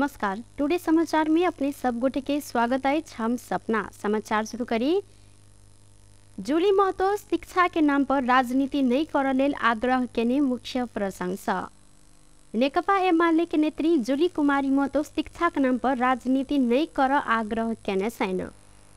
नमस्कार। टुडे समाचार में अपने सब गोटे के स्वागत है। हम सपना समाचार शुरू करी। जूली महतो शिक्षा के नाम पर राजनीति नहीं करल आग्रह केने मुख्य प्रशंसा। नेकपा एमाले के नेत्री जूली कुमारी महतो शिक्षा के नाम पर राजनीति नहीं कर आग्रह केने छैन।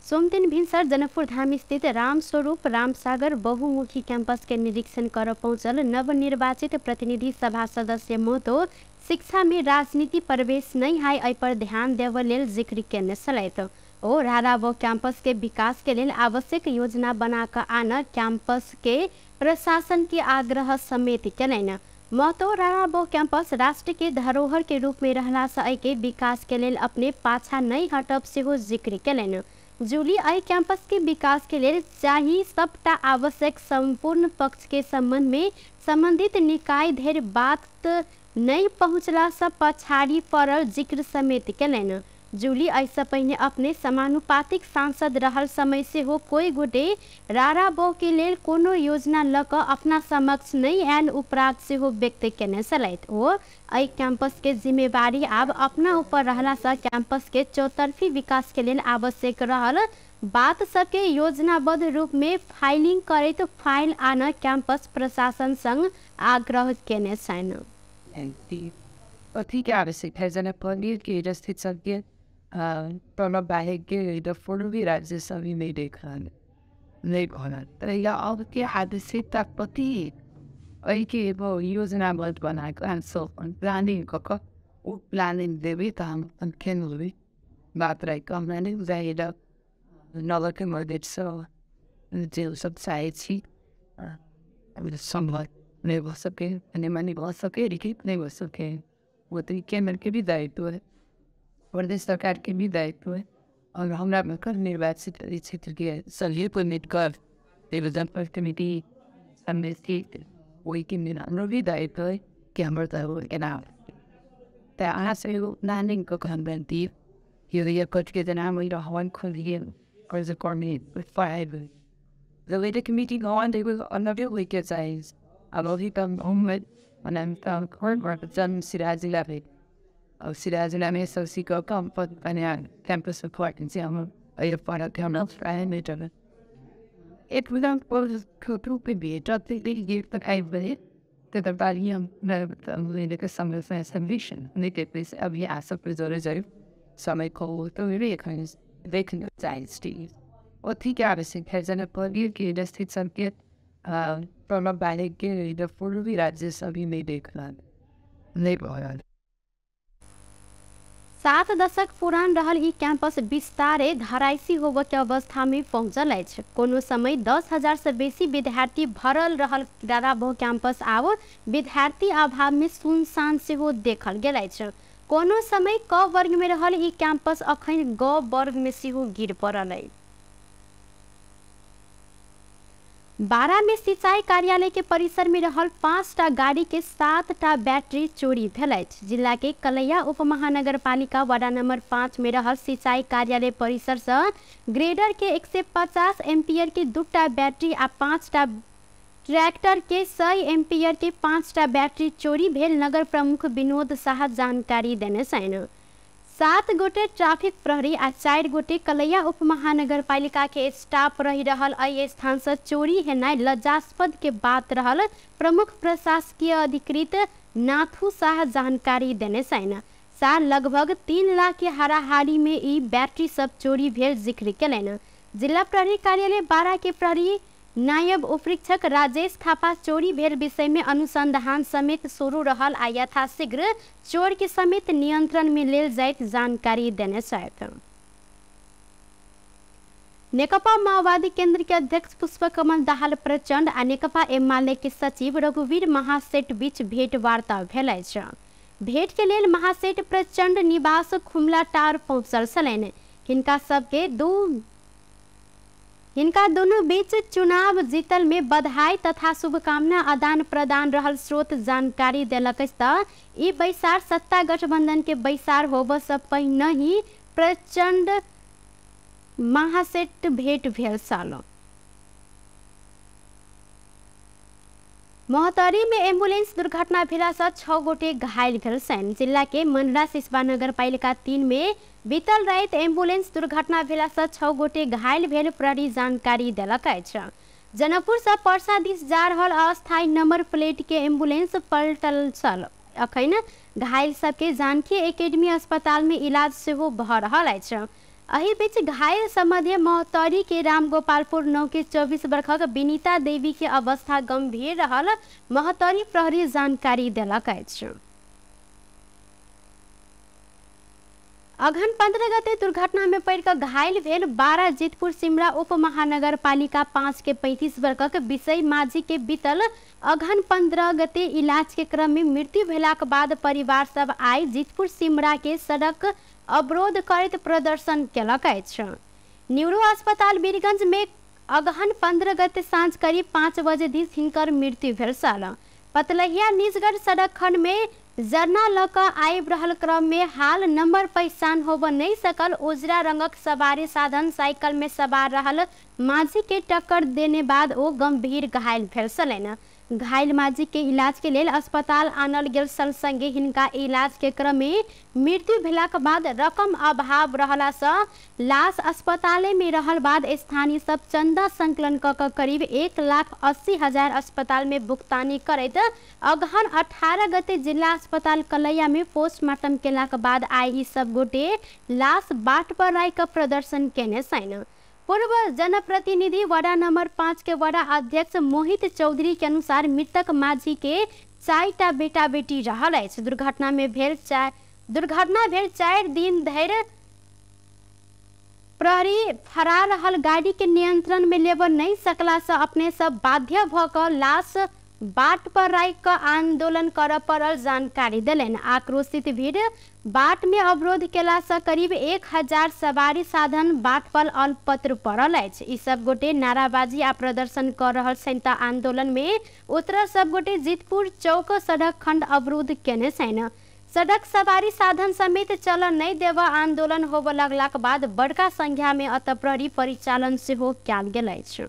सोमदिन भिनसर जनकपुर धाम स्थित रामस्वरूप रामसागर बहुमुखी कैंपस के निरीक्षण कर पहुंचल नवनिर्वाचित प्रतिनिधि सभा सदस्य महतो शिक्षा में राजनीति प्रवेश नहीं है ऐ पर ध्यान देव लेल जिक्र केने सलैत ओ राराबो कैंपस के विकास के लिए आवश्यक योजना बनाकर आना कैंपस के प्रशासन के आग्रह समेत केलैन। महतो राराबो कैंपस राष्ट्र के धरोहर के रूप में रहला से के विकास के लिए अपने पाछा नहीं हटब सेहो जिक्र केलैन। जूली आई कैंपस के विकास के लिए चाहिए सबटा आवश्यक संपूर्ण पक्ष के संबंध में संबंधित निकाय धैर्य बात नहीं पहुँचला से पछाड़ी पड़ल जिक्र समेत केलैन। जूली ऐसा पहले अपने समानुपातिक सांसद रहल समय से हो कोई गोटे राराबो के लिए कोनो योजना लक अपना समक्ष नहीं आयल उपराग से हो व्यक्त केने सलैत हो ऐ कैंपस के जिम्मेवारी अब अपना ऊपर रहला से कैंपस के चौतरफी विकास के लिए आवश्यक रहल बात सबके योजनाबद्ध रूप में फाइलिंग करे तो फाइल आना कैंपस प्रशासन संग आग्रह केने छैन। ठीक है, के रस्थित संकेत बाहेक के दफोड़ भी राज्य सभी नहीं देखा नहीं भरा तर या अब के हादसे तक पति ऐ के वो योजना बद बनाकर प्लानिंग को प्लानिंग देवी तो हम खेल भी बात रही कम प्लानिंग जाएगा नगर के मर्देट जो सब चाहिए संभव नहीं हो सके नहीं हो सके रिखित नहीं हो सके वो तो केंद्र के भी दायित्व है, प्रदेश सरकार के भी दायित्व है और हमारा मिलकर निर्वाचित क्षेत्र के सभी को मिलकर जनपद कमेटी संबंधित वही के मिलानो भी दायित्व है कि हमारे नाम आज से प्लानिंग को बनती ये कुछ के नाम हवन खोलिए और जो कॉर्मी the later committee go on they will another week as I अभी कम उम्र अनंतम कोर्ट represent सिराजी लाभे और सिराजी लाभे सोसी को कम पद बने कैंपस सपोर्ट से हम ये फाइनल कैंपस फ्राइडे में चले एक विधान पर कोटू पे भी जाते ये तक आई बने तो तबाली हम लेने के समय से सबमिशन लेके प्लीज अभी ऐसा प्रेजर जाए समय को तो ये कहीं देखने चाहिए स्टीव और ठीक है वैसे कैसे पर ये कि स्थित संकेत बाहेक के दफोड़ भी राज्य सभी नहीं देखला नहीं भरा। 7 दशक पुरान रहल ई कैंपस विस्तारे धराइसी होबे के अवस्था में पहुंचल अछि। कोनो समय 10,000 से बेसी विद्यार्थी भरल रहल राराबो कैंपस आब विद्यार्थी अभाव में सुनसान से हो देखल गेल अछि। कोनो समय क वर्ग में रहल ई कैंपस अखन ग वर्ग में सेहो गिर पड़ल अछि। बारा में सिंचाई कार्यालय के परिसर में रहल 5टा गाड़ी के 7टा बैटरी चोरी भेल अछि। जिला के कलैया उप महानगर पालिका वार्ड नंबर 5 में रहल सिंचाई कार्यालय परिसर से ग्रेडर के 150 एम्पियर के 2टा बैटरी आ 5टा ट्रैक्टर के 100 एम्पियर के 5टा बैटरी चोरी भेल नगर प्रमुख विनोद शाह जानकारी देने छैन। 7 गोटे ट्रैफिक प्रहरी आ 4 गोटे कलैया उप महानगर पालिका के स्टाफ रही रहल अय स्थान से चोरी हेनाय लज्जास्पद के बात रहल प्रमुख प्रशासकीय अधिकृत नाथू शाह जानकारी देने छैन। शाह लगभग 3 लाख के हाराहारी में ई बैटरी सब चोरी भेल जिक्र केलैन। जिला प्रहरी कार्यालय बारा के प्रहरी नायब उपरीक्षक राजेश थापा चोरी भेल विषय में अनुसंधान समेत शुरू रहल आ यथाशीघ्र चोर के समेत नियंत्रण में लेल जाइत जानकारी देने छथि। नेकपा माओवादी केंद्र के अध्यक्ष पुष्पकमल दाहाल प्रचंड आ नेकपा एमाले के सचिव रघुवीर महासेठ बीच भेंट वार्ता भेल अछि। भेंट के लेल महासेठ प्रचंड निवास खुमला टार पहुंचल छलैन। हिनका दोनों बीच चुनाव जीतल में बधाई तथा शुभकामना आदान प्रदान रहल स्रोत जानकारी देलक त ई बैसार सत्ता गठबंधन के बैसार होबे से पहिने ही प्रचंड महासेठ भेंट भेल साल। मोहतरी में एम्बुलेंस दुर्घटना भेला से 6 गोटे घायल भेल छन्। जिला के मनरा सिसवा नगरपालिका 3 में बीतल रात एम्बुलेंस दुर्घटना भेला से 6 गोटे घायल भेल प्रहरी जानकारी देलक अछि। जनकपुर से परसा दिस जा रहल अस्थायी नंबर प्लेट के एम्बुलेंस पलटल छल। अखन घायल सबके जानकी एकेडमी अस्पताल में इलाज सेहो भऽ रहल अछि। एहि बीच घायल सम्बन्धी मोहतरी के रामगोपालपुर 9 के 24 वर्षक विनीता देवी के अवस्था गंभीर रहल मोहतरी प्रहरी जानकारी देलक अछि। अघन 15 गते दुर्घटना में पड़ कर घायल भेल 12 जीतपुर सिमरा उप महानगरपालिका 5 के 35 वर्षक विषय माझी के बीतल अघन 15 गते इलाज के क्रम में मृत्यु भेलाक बाद परिवार सब आई जीतपुर सिमरा के सड़क अवरोध करैत प्रदर्शन केलक अछि। न्यूरो अस्पताल वीरगंज में अगहन 15 गते साँझ करीब 5 बजे दिस हिनकर मृत्यु भेल छल। पतलहिया निजगढ़ सड़क खंड में जरना लऽ कऽ आबि रहल क्रम में हाल नंबर पहचान होब नहीं सकल उजरा रंगक सवारी साधन साइकिल में सवार रहल माझी के टक्कर देने बाद ओ गंभीर घायल भेल छलनि। घायल माझी के इलाज के लेल अस्पताल आनल गेल संगे हिनका इलाज के क्रम में मृत्यु भेलाक बाद रकम अभाव रहला सँ लाश अस्पताल में रहल बाद स्थानीय सब चंदा संकलन कऽ करीब 1,80,000 अस्पताल में भुगतानी करैत अगहन 18 गते जिला अस्पताल कलैया में पोस्टमार्टम केलाक बाद आई सब गोटे लाश बाट पर राखि प्रदर्शन केने छनि। पूर्व जनप्रतिनिधि वडा नंबर 5 के वडा अध्यक्ष मोहित चौधरी के अनुसार मृतक माझी के 4टा बेटा बेटी रहल अछि। दुर्घटना भेल 4 दिन धरि प्रहरी फरार रहल गाड़ी के नियंत्रण में लेबऽ नहीं सकला से अपने सब बाध्य भऽ कऽ लाश बाट पर राखि कऽ आंदोलन करऽ पड़ल जानकारी देलनि। आक्रोशित भीड़ बाट में अवरोध केला से करीब 1,000 सवारी साधन बाट पर अल्पत्र पड़ल अछि। ई सब गोटे नाराबाजी आ प्रदर्शन कर रहल छनि तऽ आंदोलन में उतरल सब गोटे जीतपुर चौक सड़क खंड अवरोध केने छनि। सड़क सवारी साधन समेत चल नहीं देवा आंदोलन होबऽ लगलाक बाद बड़का संख्या में अत प्रहरी परिचालन सेहो कयल गेल अछि।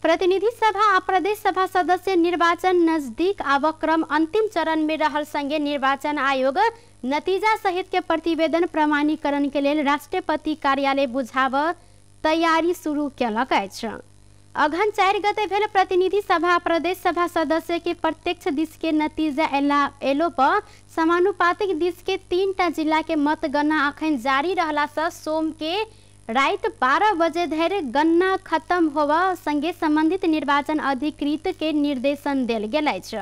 प्रतिनिधि सभा आ प्रदेश सभा सदस्य निर्वाचन नजदीक आबऽ क्रम अंतिम चरण में रहल संगे निर्वाचन आयोग नतीजा सहित के प्रतिवेदन प्रमाणीकरण के लेल राष्ट्रपति कार्यालय बुझाबऽ तैयारी शुरू केलक अछि। अघन 4 गते भेल प्रतिनिधि सभा आ प्रदेश सभा सदस्य के प्रत्यक्ष दिस के नतीजा एलो पर समानुपातिक दिस के 3टा जिला के मतगणना अखन जारी रहला से सोम के रात 12 बजे धरि गणना खत्म होबा संगे संबंधित निर्वाचन अधिकृत के निर्देशन देल गेल अछि।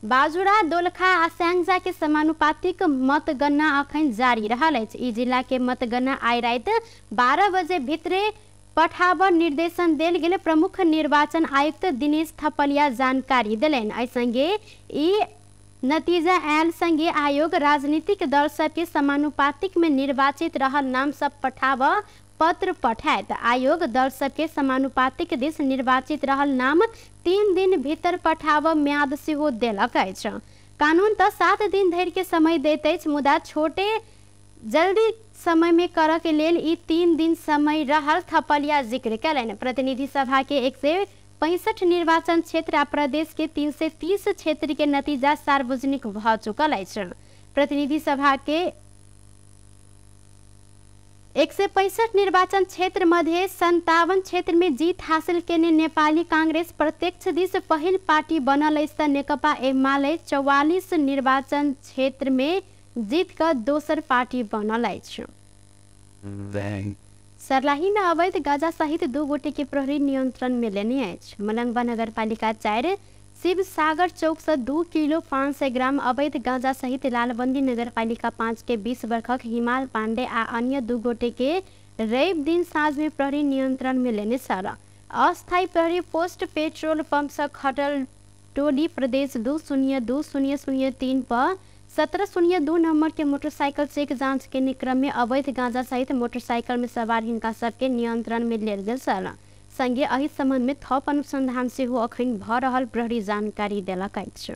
बाजुरा दोलखा आ स्यांगजा के समानुपातिक मतगणना अखन जारी रहल अछि। ई जिला के मतगणना आइ रात 12 बजे भीतरे पठाबऽ निर्देशन देल गेल प्रमुख निर्वाचन आयुक्त दिनेश थपलिया जानकारी देलनि। एहि संगे ई नतीजा आयल संगे आयोग राजनीतिक दल सब के समानुपातिक में निर्वाचित रहल नाम सब पठाबऽ पत्र पठायत। आयोग दल सब के समानुपातिक दिस निर्वाचित रहल नाम 3 दिन भीतर पठाबऽ म्याद सेहो देलक अछि। कानून तऽ 7 दिन धरि के समय दैत अछि, मुदा छोटे जल्दी समय में करऽ के लेल ई 3 दिन समय रहल थपलिया जिक्र कयलनि। प्रतिनिधि सभा के 165 निर्वाचन क्षेत्र आ प्रदेश के 330 क्षेत्र के नतीजा सार्वजनिक भऽ चुकल अछि। प्रतिनिधि सभा के 165 निर्वाचन क्षेत्र मध्य 57 क्षेत्र में जीत हासिल केने नेपाली कांग्रेस प्रत्यक्ष दिस पहिल पार्टी बनल अछि तऽ नेकपा एमाले 44 निर्वाचन क्षेत्र में जीत का दोसर पार्टी बनल अछि। सरलाही में अवैध गांजा सहित 2 गोटे के प्रहरी नियंत्रण में लेने अछि। मलंगवा नगरपालिका 4 शिव सागर चौक से 2 किलो 500 ग्राम अवैध गांजा सहित लालबंदी नगरपालिका 5 के 20 वर्षक हिमाल पांडे आ अन्य 2 गोटे के रवि दिन साँझ में प्रहरी नियंत्रण में लेने छल। अस्थायी प्रहरी पोस्ट पेट्रोल पंप से खटल टोली प्रदेश 202-003 पर 1702 नंबर के मोटरसाइकिल चेक जांच के क्रम में अवैध गांजा सहित मोटरसाइकिल में सवार हिनका सबके नियंत्रण में लेल गेल छल। संगे एहि संबंध में थप अनुसंधान सेहो अखन भऽ रहल प्रहरी जानकारी देलक अछि।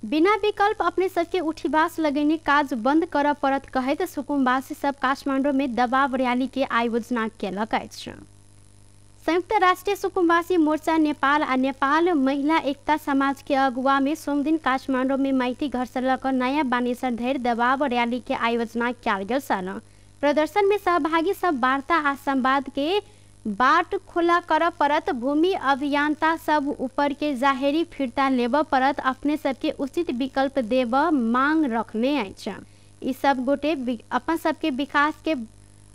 बिना विकल्प अपने सबके उठीबास लगेने काज बंद करऽ पड़त कहैत सुकुम्बासी सब काठमांडू में दबाव रैली के आयोजना केलक अछि। संयुक्त राष्ट्रीय सुकुम्बासी मोर्चा नेपाल आ नेपाल महिला एकता समाज के अगुवा में सोमदिन काठमाडौँ में माइती घर से लेकर नया बानेसर धैर दबाव रैली के आयोजना किया गया सन। प्रदर्शन में सहभागी सब वार्ता आ संवाद के बाट खुला कर परत, भूमि अभियंता सब ऊपर के जाहेरी फिरता लेब परत, अपने सबके उचित विकल्प देव मांग रखने आइछा। ई सब गोटे अपन सबके विकास के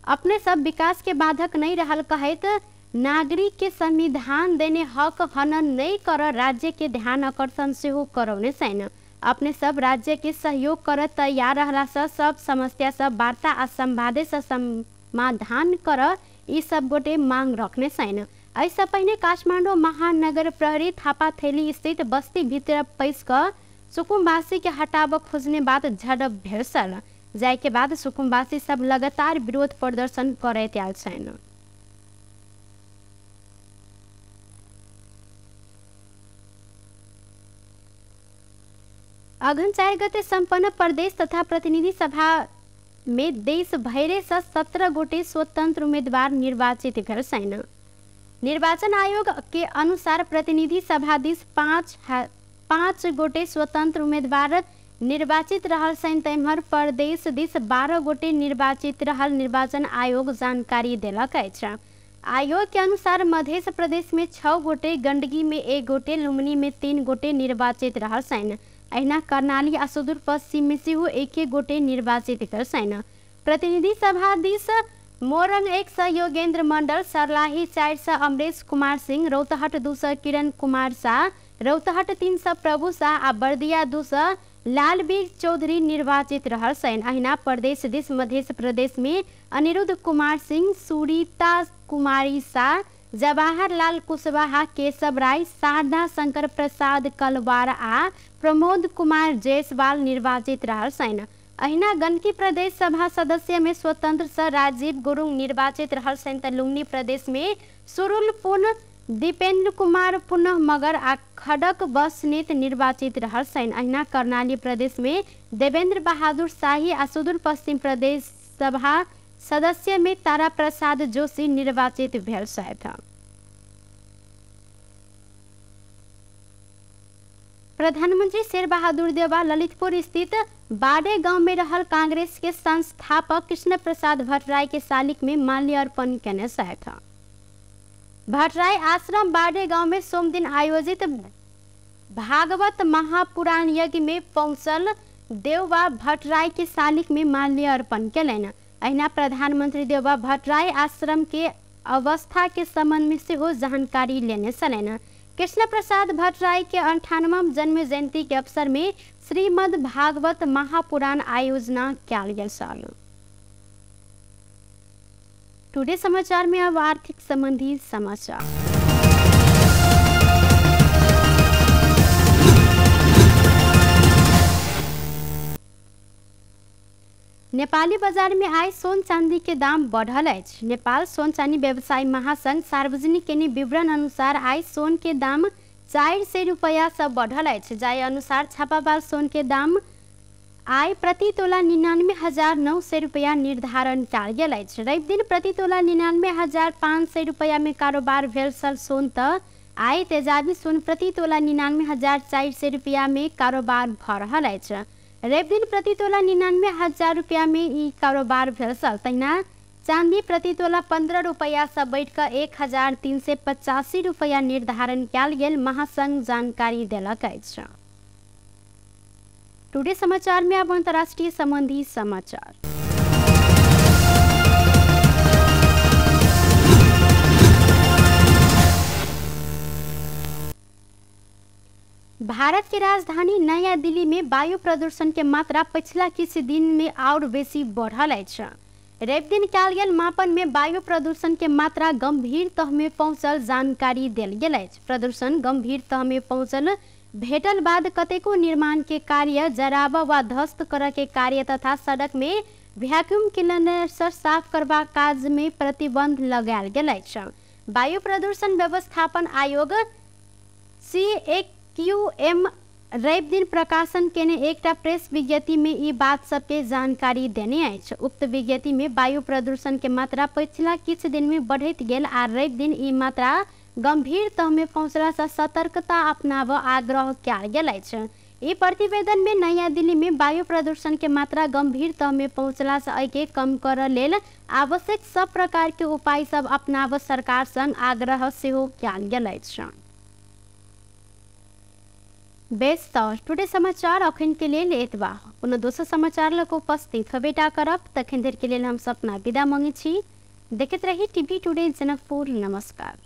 अपने सब विकास के बाधक नहीं रहल कहत नागरिक के संविधान देने हक हनन नहीं कर राज्य के ध्यान आकर्षण से हो करौने सैन। अपने सब राज्य के सहयोग कर तैयार रहला से सब समस्या सब वार्ता आ संवादे से समाधान कर ई सब गोटे मांग रखने सैन। ऐसा पहले काठमाडौँ महानगर प्रहरी थापा थैली स्थित बस्ती भीतर पैस कर सुकुम्बासी के हटाव खोजने बाद झड़प भेल। जाय के बाद सुकुम्बासी सब लगातार विरोध प्रदर्शन करैत आयल छन्। अघन 4 गते संपन्न प्रदेश तथा प्रतिनिधि सभा में देश भैरे से 17 गोटे स्वतंत्र उम्मीदवार निर्वाचित भेल छन्। निर्वाचन आयोग के अनुसार प्रतिनिधि सभाधीश 5 गोटे स्वतंत्र उम्मीदवार निर्वाचित रहल छन्। तैमहर प्रदेश दिस 12 गोटे निर्वाचित रहल निर्वाचन आयोग जानकारी देलक अछि। आयोग के अनुसार मध्य प्रदेश में 6 गोटे, गंडकी में 1 गोटे, लुम्बिनी में 3 गोटे निर्वाचित रहल छन्। अहिना कर्णाली आ सुदूर पश्चिम में सेहो 1 गोटे निर्वाचित भेल छन्। प्रतिनिधि सभाधीश मोरंग 100 योगेंद्र मंडल, सर्लाही 400 अमरेश कुमार सिंह, रौतहट 200 किरण कुमार शाह, रौतहट 300 प्रभु शाह आ बर्दिया 200 लालबीर चौधरी निर्वाचित रहल छन्। अहिना प्रदेश दिस मध्य प्रदेश में अनिरुद्ध कुमार सिंह, सुरीता कुमारी शाह, जवाहर लाल कुशवाहा, केशव राय, शारदा शंकर प्रसाद कलवार आ प्रमोद कुमार जायसवाल निर्वाचित रहल छन्। अहिना गंडकी प्रदेश सभा सदस्य में स्वतंत्र से राजीव गुरुङ निर्वाचित रहल छन्। त लुम्बिनी प्रदेश में सुरुल पुन, दीपेन्द्र कुमार पुनः मगर आ खडक बस्नेत निर्वाचित रहल छन्। अहिना कर्णाली प्रदेश में देवेंद्र बहादुर शाही आ सुदूर पश्चिम प्रदेश सभा सदस्य में तारा प्रसाद जोशी निर्वाचित भेल छथि। प्रधानमंत्री शेर बहादुर देवा ललितपुर स्थित बाडे गांव में रहल कांग्रेस के संस्थापक कृष्ण प्रसाद भट्टराय के शालिक में माल्यार्पण केने छथि। भट्टराय आश्रम बाडे गांव में सोमदिन आयोजित भागवत महापुराण यज्ञ में पहुंचल देवा भट्टराय के शालिक में माल्यार्पण केलनि। अहिना प्रधानमंत्री देवा भट्टराय आश्रम के अवस्था के संबंध में सेहो जानकारी लेने छलनि। कृष्ण प्रसाद भट्टराय के 98वां जन्म जयंती के अवसर में श्रीमद् भागवत महापुराण आयोजना किया गया छल। टुडे समाचार में अब आर्थिक संबंधी समाचार। नेपाली बाजार में आय सोन चांदी के दाम बढ़ल अछि। नेपाल सोन चांदी व्यवसायी महासंघ सार्वजनिक केने विवरण अनुसार आय सोन के दाम 400 रुपया से बढ़ल अछि। जाय अनुसार छापामार सोन के दाम आय प्रति तोला 99,900 रुपया निर्धारण कयल गेल अछि। रवि दिन प्रति तोला 99,500 रुपया में कारोबार भेल छल सोन त आय तेजाबी सोन प्रति तोला 99,400 रुपया में कारोबार भ रहल अछि। रवि दिन प्रति तोला 99,000 रुपया में ई कारोबार भेल छल। तहिना चांदी प्रति तोला 15 रुपया से बढ़ कर 1,385 रुपया निर्धारण कयल गेल महासंघ जानकारी देलक अछि। टुडे समाचार में अब अंतर्राष्ट्रीय संबंधी समाचार। भारत की राजधानी नया दिल्ली में वायु प्रदूषण के मात्रा पिछला किछु दिन में और बेसी बढ़ल अछि। रवि दिन कयल गेल मापन में वायु प्रदूषण के मात्रा गंभीर तह में पहुंचल जानकारी देल गेल अछि। प्रदूषण गंभीर तह में पहुंचल भेटल बाद कतेको निर्माण के कार्य, जराब वा ध्वस्त करय के कार्य तथा सड़क में वैक्यूम क्लीनर से साफ करबा काज में प्रतिबंध लगायल गेल अछि। वायु प्रदूषण व्यवस्थापन आयोग CAQM रवि दिन प्रकाशन केने एकटा प्रेस विज्ञप्ति में ई बात सबके जानकारी देने अछि। उक्त विज्ञप्ति में वायु प्रदूषण के मात्रा पिछला किछ दिन में बढ़त गेल आ रवि दिन ई मात्रा गंभीर तह में पहुंचला से सतर्कता अपनाब आग्रह कयल गेल अछि। ई प्रतिवेदन में नया दिल्ली में वायु प्रदूषण के मात्रा गंभीर तह में पहुंचला से एके कम कर लेल आवश्यक सब प्रकार के उपाय सब अपनाब सरकार संग आग्रह सेहो कयल गेल अछि। बेस टुडे समाचार अखन के लिए एतबा। पुनः दोसर समाचार लग उपस्थित हेबेटा करब, तखन देर के लिए हम सपना विदा मांगे छी। देखते रही टीवी टुडे जनकपुर। नमस्कार।